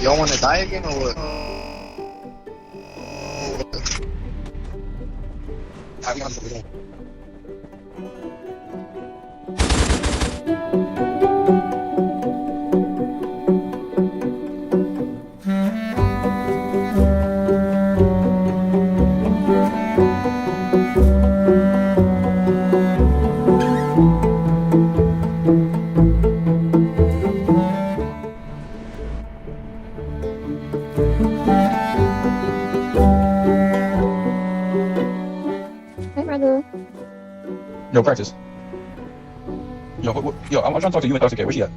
영혼의 나에게는 자기가 그래. Hey, brother. Yo, Praxis. Yo, I'm trying to talk to you and Dr. K. Where she at?